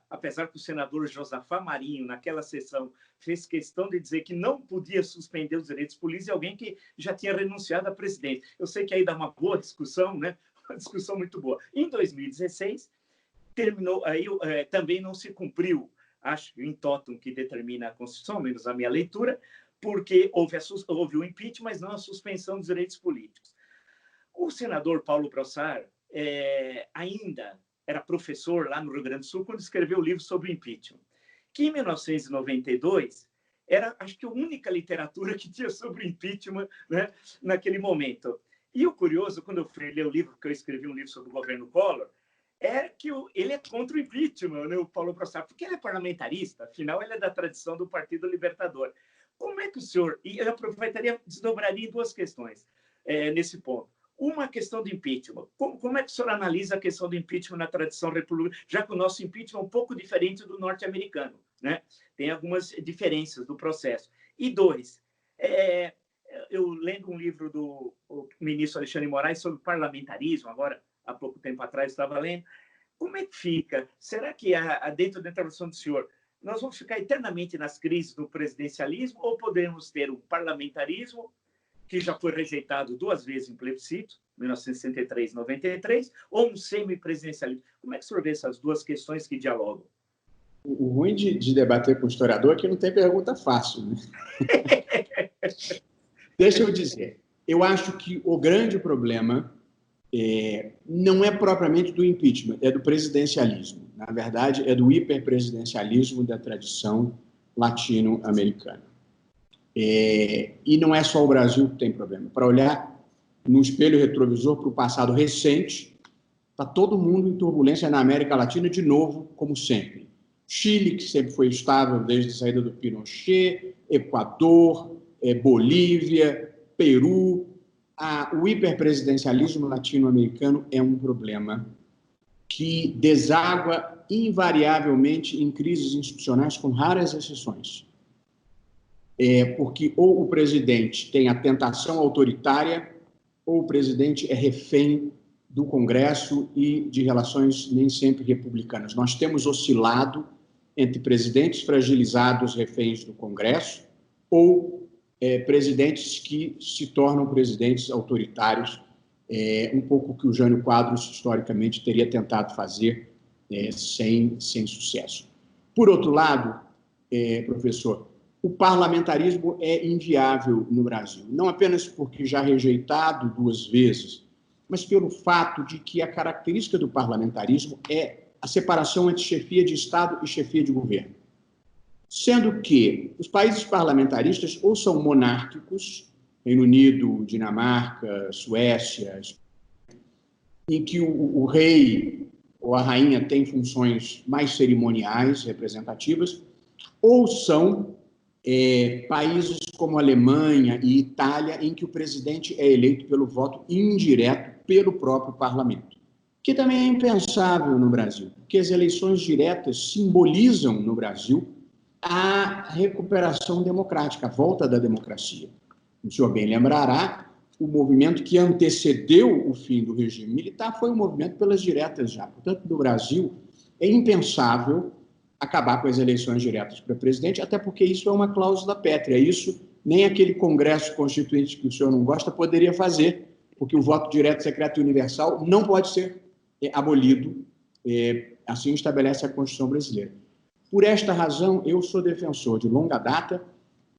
apesar que o senador Josafá Marinho, naquela sessão, fez questão de dizer que não podia suspender os direitos políticos de alguém que já tinha renunciado à presidência. Eu sei que aí dá uma boa discussão, né? Uma discussão muito boa. Em 2016, terminou, aí também não se cumpriu, acho, em totum que determina a Constituição, menos a minha leitura, porque houve o impeachment, mas não a suspensão dos direitos políticos. O senador Paulo Brossard ainda era professor lá no Rio Grande do Sul quando escreveu o livro sobre o impeachment, que em 1992 era, acho que, a única literatura que tinha sobre impeachment, né, naquele momento. E o curioso, quando eu fui ler o livro, porque eu escrevi um livro sobre o governo Collor, é que ele é contra o impeachment, né, o Paulo Prossap, porque ele é parlamentarista, afinal, ele é da tradição do Partido Libertador. Como é que o senhor... E eu aproveitaria, desdobraria em duas questões nesse ponto. Uma questão do impeachment. Como é que o senhor analisa a questão do impeachment na tradição republicana, já que o nosso impeachment é um pouco diferente do norte-americano, né? Tem algumas diferenças do processo. E dois, eu lendo um livro do ministro Alexandre de Moraes sobre parlamentarismo, agora, há pouco tempo atrás, estava lendo, como é que fica? Será que, dentro da intervenção do senhor, nós vamos ficar eternamente nas crises do presidencialismo ou podemos ter um parlamentarismo que já foi rejeitado 2 vezes em plebiscito, 1963 e 93, ou um semipresidencialismo? Como é que o senhor vê essas duas questões que dialogam? O ruim de debater com o historiador é que não tem pergunta fácil, né? Deixa eu dizer, eu acho que o grande problema não é propriamente do impeachment, é do presidencialismo. Na verdade, é do hiperpresidencialismo da tradição latino-americana. E não é só o Brasil que tem problema. Para olhar no espelho retrovisor para o passado recente, está todo mundo em turbulência na América Latina de novo, como sempre. Chile, que sempre foi estável desde a saída do Pinochet, Equador, Bolívia, Peru. O hiperpresidencialismo latino-americano é um problema que deságua invariavelmente em crises institucionais, com raras exceções. Porque ou o presidente tem a tentação autoritária, ou o presidente é refém do Congresso e de relações nem sempre republicanas. Nós temos oscilado entre presidentes fragilizados, reféns do Congresso, ou presidentes que se tornam presidentes autoritários, um pouco o que o Jânio Quadros, historicamente, teria tentado fazer sem sucesso. Por outro lado, professor, o parlamentarismo é inviável no Brasil, não apenas porque já rejeitado 2 vezes, mas pelo fato de que a característica do parlamentarismo é a separação entre chefia de Estado e chefia de governo. Sendo que os países parlamentaristas ou são monárquicos, Reino Unido, Dinamarca, Suécia, em que o rei ou a rainha tem funções mais cerimoniais, representativas, ou são países como Alemanha e Itália, em que o presidente é eleito pelo voto indireto pelo próprio parlamento, que também é impensável no Brasil, porque as eleições diretas simbolizam no Brasil a recuperação democrática, a volta da democracia. O senhor bem lembrará, o movimento que antecedeu o fim do regime militar foi um movimento pelas diretas já. Portanto, no Brasil, é impensável acabar com as eleições diretas para presidente, até porque isso é uma cláusula pétrea. Isso nem aquele Congresso Constituinte que o senhor não gosta poderia fazer, porque o voto direto, secreto e universal não pode ser abolido, assim estabelece a Constituição brasileira. Por esta razão, eu sou defensor de longa data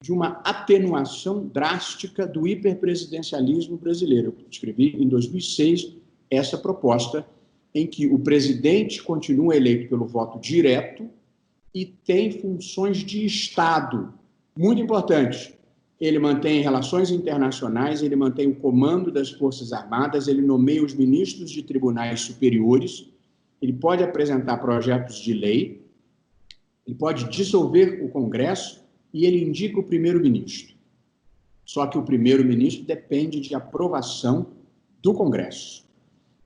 de uma atenuação drástica do hiperpresidencialismo brasileiro. Eu escrevi em 2006 essa proposta em que o presidente continua eleito pelo voto direto e tem funções de Estado muito importantes. Ele mantém relações internacionais, ele mantém o comando das Forças Armadas, ele nomeia os ministros de tribunais superiores, ele pode apresentar projetos de lei, ele pode dissolver o Congresso e ele indica o primeiro-ministro. Só que o primeiro-ministro depende de aprovação do Congresso.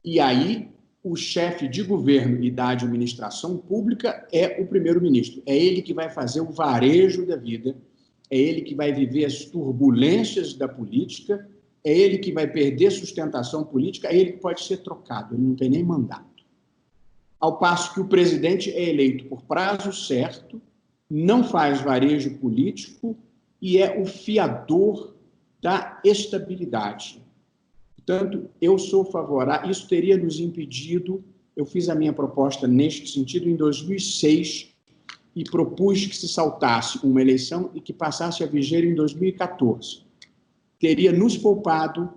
E aí, o chefe de governo e da administração pública é o primeiro-ministro. É ele que vai fazer o varejo da vida, é ele que vai viver as turbulências da política, é ele que vai perder sustentação política, é ele que pode ser trocado, ele não tem nem mandato. Ao passo que o presidente é eleito por prazo certo, não faz varejo político e é o fiador da estabilidade. Portanto, eu sou favorável, isso teria nos impedido, eu fiz a minha proposta neste sentido em 2006 e propus que se saltasse uma eleição e que passasse a viger em 2014. Teria nos poupado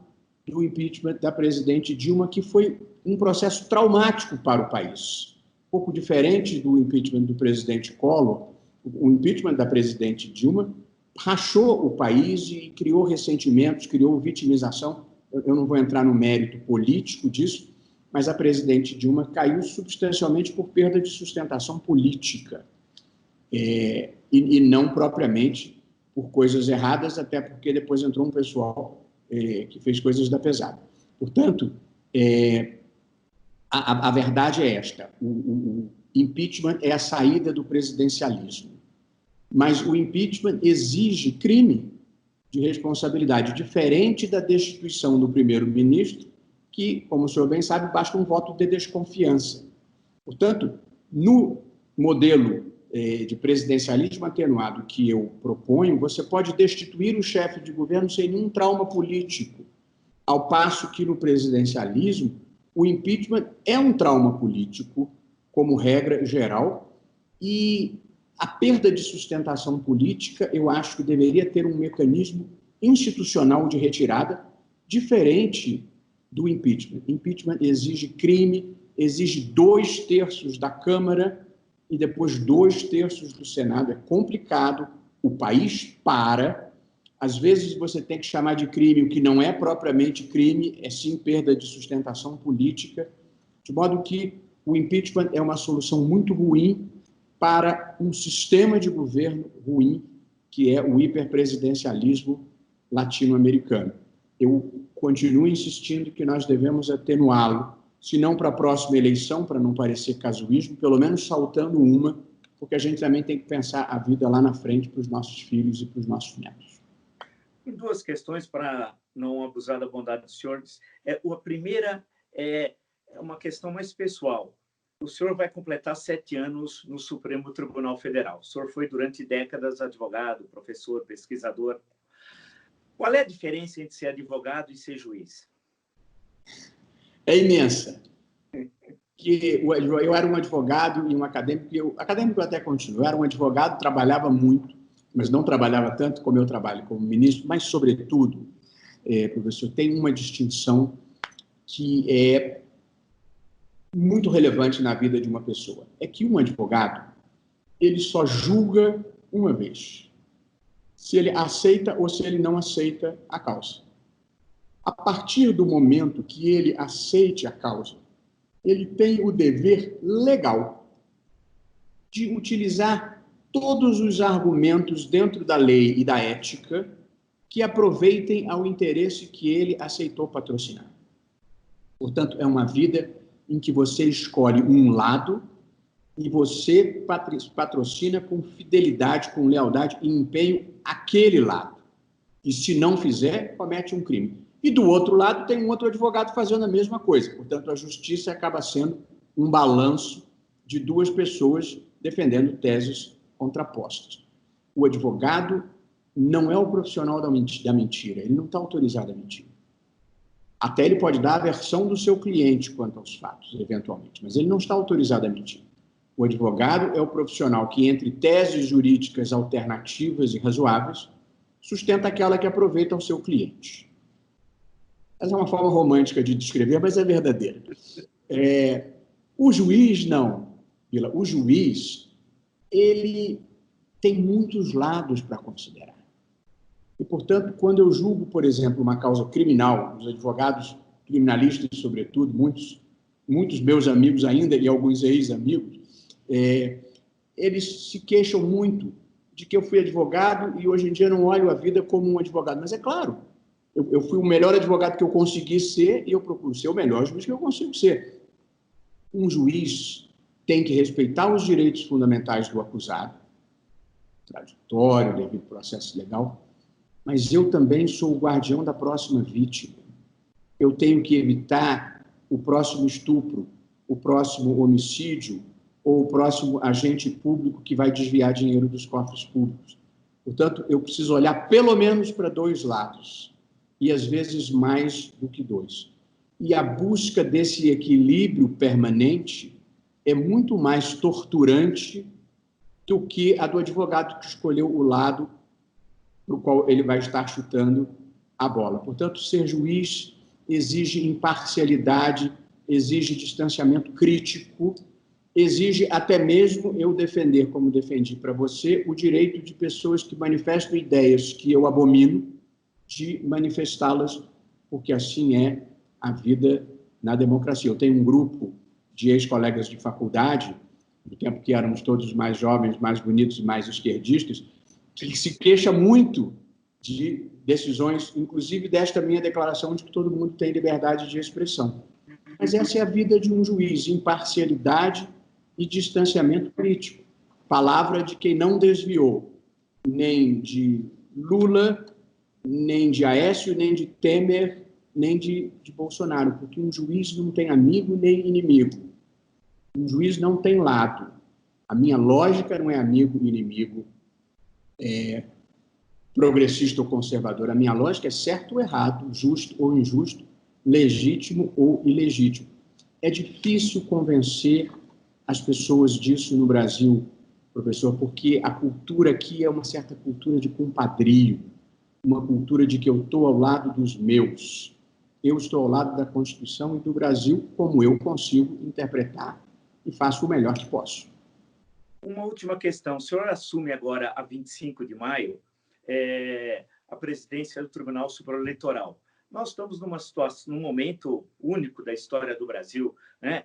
do impeachment da presidente Dilma, que foi um processo traumático para o país. Um pouco diferente do impeachment do presidente Collor, o impeachment da presidente Dilma rachou o país e criou ressentimentos, criou vitimização. Eu não vou entrar no mérito político disso, mas a presidente Dilma caiu substancialmente por perda de sustentação política, e não propriamente por coisas erradas, até porque depois entrou um pessoal que fez coisas da pesada. Portanto, a verdade é esta: o impeachment é a saída do presidencialismo, mas o impeachment exige crime de responsabilidade, diferente da destituição do primeiro-ministro, que, como o senhor bem sabe, basta um voto de desconfiança. Portanto, no modelo de presidencialismo atenuado que eu proponho, você pode destituir o chefe de governo sem nenhum trauma político, ao passo que no presidencialismo o impeachment é um trauma político, como regra geral, e a perda de sustentação política, eu acho que deveria ter um mecanismo institucional de retirada diferente do impeachment. Impeachment exige crime, exige 2/3 da Câmara e depois 2/3 do Senado. É complicado, o país para. Às vezes você tem que chamar de crime o que não é propriamente crime, é sim perda de sustentação política, de modo que o impeachment é uma solução muito ruim para um sistema de governo ruim, que é o hiperpresidencialismo latino-americano. Eu continuo insistindo que nós devemos atenuá-lo, se não para a próxima eleição, para não parecer casuísmo, pelo menos saltando uma, porque a gente também tem que pensar a vida lá na frente para os nossos filhos e para os nossos netos. Tem duas questões, para não abusar da bondade dos senhores. A primeira é uma questão mais pessoal. O senhor vai completar 7 anos no Supremo Tribunal Federal. O senhor foi durante décadas advogado, professor, pesquisador. Qual é a diferença entre ser advogado e ser juiz? É imensa. Eu era um advogado e um acadêmico, acadêmico até continuo, eu era um advogado, trabalhava muito, mas não trabalhava tanto como eu trabalho como ministro, mas, sobretudo, professor, tem uma distinção que é muito relevante na vida de uma pessoa. É que um advogado, ele só julga uma vez, se ele aceita ou se ele não aceita a causa. A partir do momento que ele aceite a causa, ele tem o dever legal de utilizar todos os argumentos dentro da lei e da ética que aproveitem ao interesse que ele aceitou patrocinar. Portanto, é uma vida em que você escolhe um lado e você patrocina com fidelidade, com lealdade e empenho aquele lado. E se não fizer, comete um crime. E do outro lado tem um outro advogado fazendo a mesma coisa. Portanto, a justiça acaba sendo um balanço de duas pessoas defendendo teses contrapostas. O advogado não é o profissional da mentira, ele não está autorizado a mentir. Até ele pode dar a versão do seu cliente quanto aos fatos, eventualmente, mas ele não está autorizado a mentir. O advogado é o profissional que, entre teses jurídicas alternativas e razoáveis, sustenta aquela que aproveita ao seu cliente. Essa é uma forma romântica de descrever, mas é verdadeira. O juiz, não. O juiz, ele tem muitos lados para considerar. E, portanto, quando eu julgo, por exemplo, uma causa criminal, os advogados criminalistas, sobretudo, muitos meus amigos ainda e alguns ex-amigos, eles se queixam muito de que eu fui advogado e hoje em dia não olho a vida como um advogado. Mas é claro, eu fui o melhor advogado que eu consegui ser e eu procuro ser o melhor juiz que eu consigo ser. Um juiz tem que respeitar os direitos fundamentais do acusado, contraditório, devido processo legal, mas eu também sou o guardião da próxima vítima. Eu tenho que evitar o próximo estupro, o próximo homicídio ou o próximo agente público que vai desviar dinheiro dos cofres públicos. Portanto, eu preciso olhar pelo menos para 2 lados, e às vezes mais do que 2. E a busca desse equilíbrio permanente é muito mais torturante do que a do advogado que escolheu o lado para o qual ele vai estar chutando a bola. Portanto, ser juiz exige imparcialidade, exige distanciamento crítico, exige até mesmo eu defender, como defendi para você, o direito de pessoas que manifestam ideias que eu abomino, de manifestá-las, porque assim é a vida na democracia. Eu tenho um grupo de ex-colegas de faculdade, do tempo que éramos todos mais jovens, mais bonitos e mais esquerdistas, que se queixa muito de decisões, inclusive desta minha declaração de que todo mundo tem liberdade de expressão. Mas essa é a vida de um juiz, imparcialidade e distanciamento crítico. Palavra de quem não desviou nem de Lula, nem de Aécio, nem de Temer, nem de Bolsonaro, porque um juiz não tem amigo nem inimigo. Um juiz não tem lado. A minha lógica não é amigo e inimigo, progressista ou conservador. A minha lógica é certo ou errado, justo ou injusto, legítimo ou ilegítimo. É difícil convencer as pessoas disso no Brasil, professor, porque a cultura aqui é uma certa cultura de compadrio, uma cultura de que eu estou ao lado dos meus. Eu estou ao lado da Constituição e do Brasil como eu consigo interpretar e faço o melhor que posso. Uma última questão. O senhor assume agora, a 25 de maio, a presidência do Tribunal Superior Eleitoral. Nós estamos numa situação, num momento único da história do Brasil, né?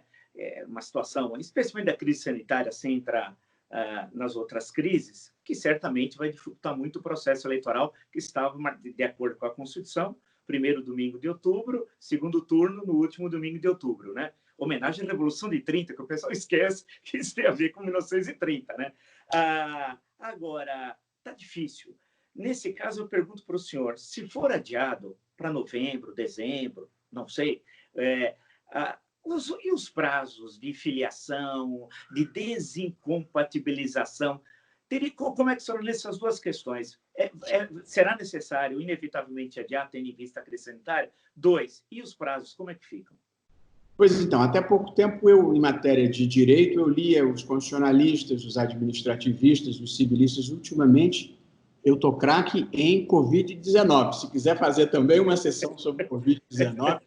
Uma situação, especialmente da crise sanitária, sem entrar nas outras crises, que certamente vai dificultar muito o processo eleitoral, que estava de acordo com a Constituição, primeiro domingo de outubro, segundo turno no último domingo de outubro, né? Homenagem à Revolução de 30, que o pessoal esquece que isso tem a ver com 1930, né? Agora, está difícil. Nesse caso, eu pergunto para o senhor, se for adiado para novembro, dezembro, não sei, e os prazos de filiação, de desincompatibilização? Como é que o senhor lê essas duas questões? Será necessário, inevitavelmente, adiar, tendo em vista a crise sanitária? 2, e os prazos, como é que ficam? Pois então, até pouco tempo eu, em matéria de direito, eu lia os constitucionalistas, os administrativistas, os civilistas. Ultimamente, eu estou craque em Covid-19. Se quiser fazer também uma sessão sobre Covid-19,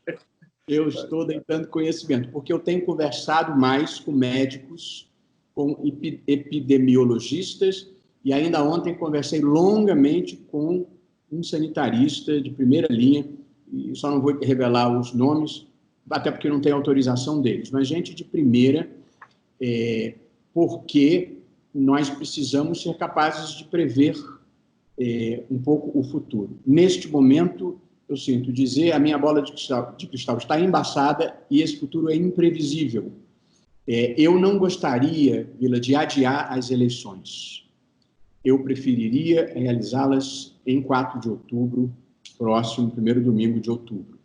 eu estou deitando conhecimento, porque eu tenho conversado mais com médicos, com epidemiologistas, e ainda ontem conversei longamente com um sanitarista de primeira linha, e só não vou revelar os nomes, até porque não tem autorização deles, mas gente de primeira, porque nós precisamos ser capazes de prever um pouco o futuro. Neste momento, eu sinto dizer, a minha bola de cristal está embaçada e esse futuro é imprevisível. Eu não gostaria, Vila, de adiar as eleições. Eu preferiria realizá-las em 4 de outubro, próximo, primeiro domingo de outubro.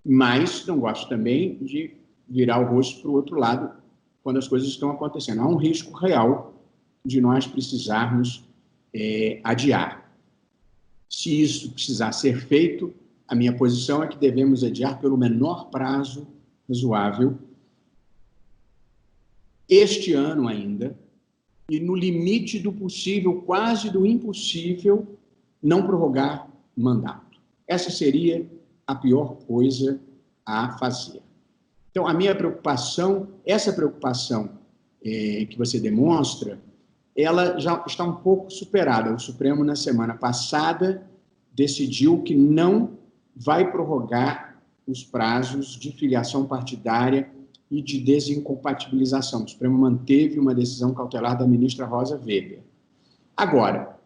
Mas não gosto também de virar o rosto para o outro lado quando as coisas estão acontecendo. Há um risco real de nós precisarmos adiar. Se isso precisar ser feito, a minha posição é que devemos adiar pelo menor prazo razoável, este ano ainda, e no limite do possível, quase do impossível, não prorrogar mandato. Essa seria a pior coisa a fazer. Então, a minha preocupação, essa preocupação que você demonstra, ela já está um pouco superada. O Supremo, na semana passada, decidiu que não vai prorrogar os prazos de filiação partidária e de desincompatibilização. O Supremo manteve uma decisão cautelar da ministra Rosa Weber. Agora,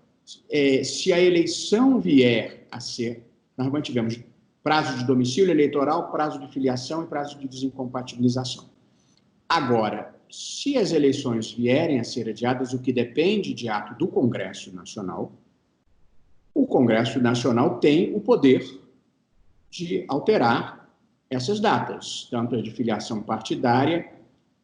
se a eleição vier a ser... Nós mantivemos prazo de domicílio eleitoral, prazo de filiação e prazo de desincompatibilização. Agora, se as eleições vierem a ser adiadas, o que depende de ato do Congresso Nacional, o Congresso Nacional tem o poder de alterar essas datas, tanto a de filiação partidária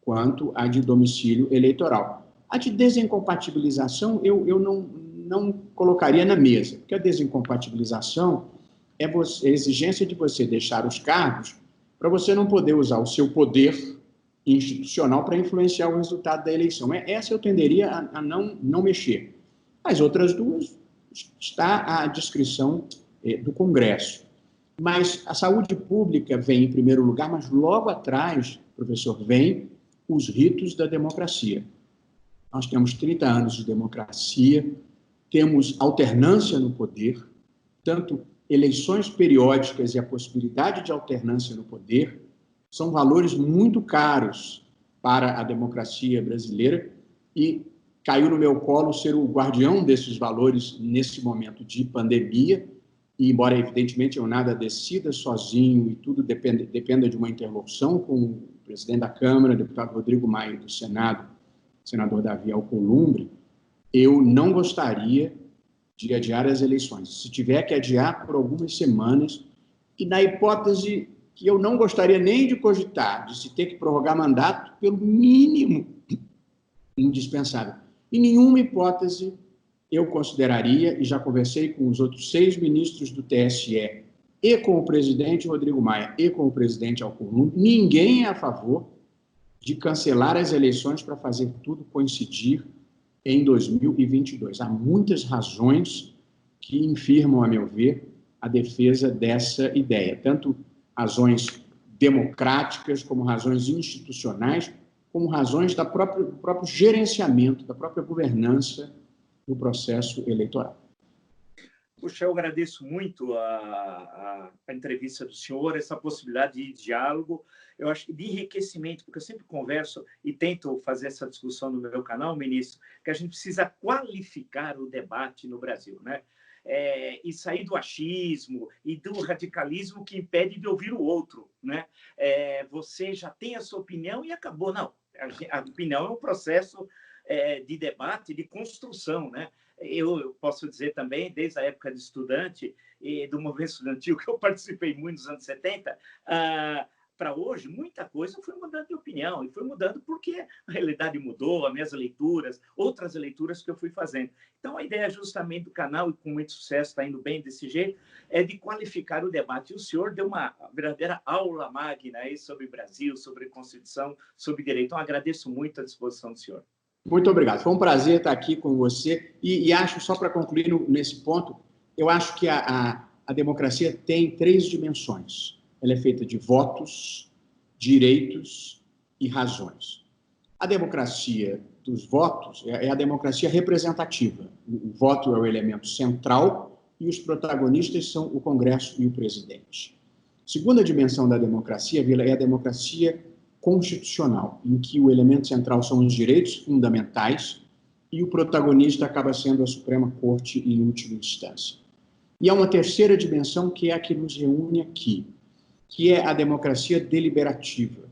quanto a de domicílio eleitoral. A de desincompatibilização eu não colocaria na mesa, porque a desincompatibilização é a exigência de você deixar os cargos para você não poder usar o seu poder institucional para influenciar o resultado da eleição. Essa eu tenderia a não mexer. As outras duas está à discrição do Congresso. Mas a saúde pública vem em primeiro lugar, mas logo atrás, professor, vem os ritos da democracia. Nós temos 30 anos de democracia, temos alternância no poder, tanto eleições periódicas e a possibilidade de alternância no poder são valores muito caros para a democracia brasileira e caiu no meu colo ser o guardião desses valores nesse momento de pandemia, e embora, evidentemente, eu nada decida sozinho e tudo dependa de uma interlocução com o presidente da Câmara, deputado Rodrigo Maia, do Senado, senador Davi Alcolumbre, eu não gostaria de adiar as eleições. Se tiver que adiar por algumas semanas, e na hipótese que eu não gostaria nem de cogitar, de se ter que prorrogar mandato, pelo mínimo indispensável. Em nenhuma hipótese eu consideraria, e já conversei com os outros 6 ministros do TSE, e com o presidente Rodrigo Maia, e com o presidente Alcolumbre, ninguém é a favor de cancelar as eleições para fazer tudo coincidir em 2022. Há muitas razões que infirmam, a meu ver, a defesa dessa ideia, tanto razões democráticas, como razões institucionais, como razões do próprio gerenciamento, da própria governança do processo eleitoral. Puxa, eu agradeço muito a entrevista do senhor, essa possibilidade de diálogo, eu acho que de enriquecimento, porque eu sempre converso e tento fazer essa discussão no meu canal, ministro, que a gente precisa qualificar o debate no Brasil, né? E sair do achismo e do radicalismo que impede de ouvir o outro, né? Você já tem a sua opinião e acabou. Não, a opinião é um processo de debate, de construção, né? Eu posso dizer também, desde a época de estudante e do movimento estudantil, que eu participei muito nos anos 70, para hoje, muita coisa foi mudando de opinião, e foi mudando porque a realidade mudou, as minhas leituras, outras leituras que eu fui fazendo. Então, a ideia justamente do canal, e com muito sucesso, está indo bem desse jeito, é de qualificar o debate. E o senhor deu uma verdadeira aula magna aí sobre Brasil, sobre Constituição, sobre direito. Então, agradeço muito a disposição do senhor. Muito obrigado. Foi um prazer estar aqui com você. E acho, só para concluir nesse ponto, eu acho que a democracia tem 3 dimensões. Ela é feita de votos, direitos e razões. A democracia dos votos é a democracia representativa. O voto é o elemento central e os protagonistas são o Congresso e o presidente. A segunda dimensão da democracia, Vila, é a democracia constitucional, em que o elemento central são os direitos fundamentais e o protagonista acaba sendo a Suprema Corte em última instância. E há uma terceira dimensão que é a que nos reúne aqui, que é a democracia deliberativa,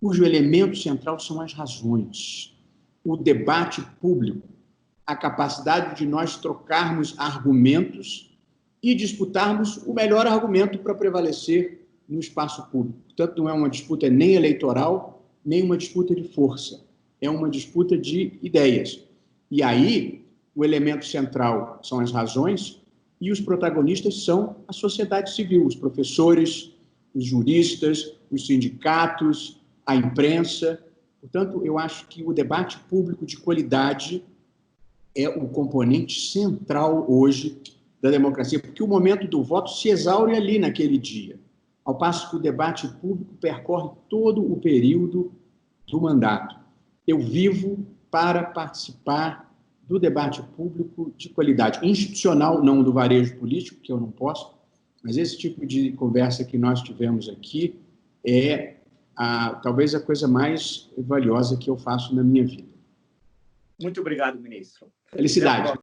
cujo elemento central são as razões, o debate público, a capacidade de nós trocarmos argumentos e disputarmos o melhor argumento para prevalecer no espaço público. Portanto, não é uma disputa nem eleitoral, nem uma disputa de força. É uma disputa de ideias. E aí, o elemento central são as razões e os protagonistas são a sociedade civil, os professores, os juristas, os sindicatos, a imprensa. Portanto, eu acho que o debate público de qualidade é o componente central hoje da democracia, porque o momento do voto se exaure ali naquele dia, ao passo que o debate público percorre todo o período do mandato. Eu vivo para participar do debate público de qualidade institucional, não do varejo político, que eu não posso, mas esse tipo de conversa que nós tivemos aqui é talvez a coisa mais valiosa que eu faço na minha vida. Muito obrigado, ministro. Felicidade.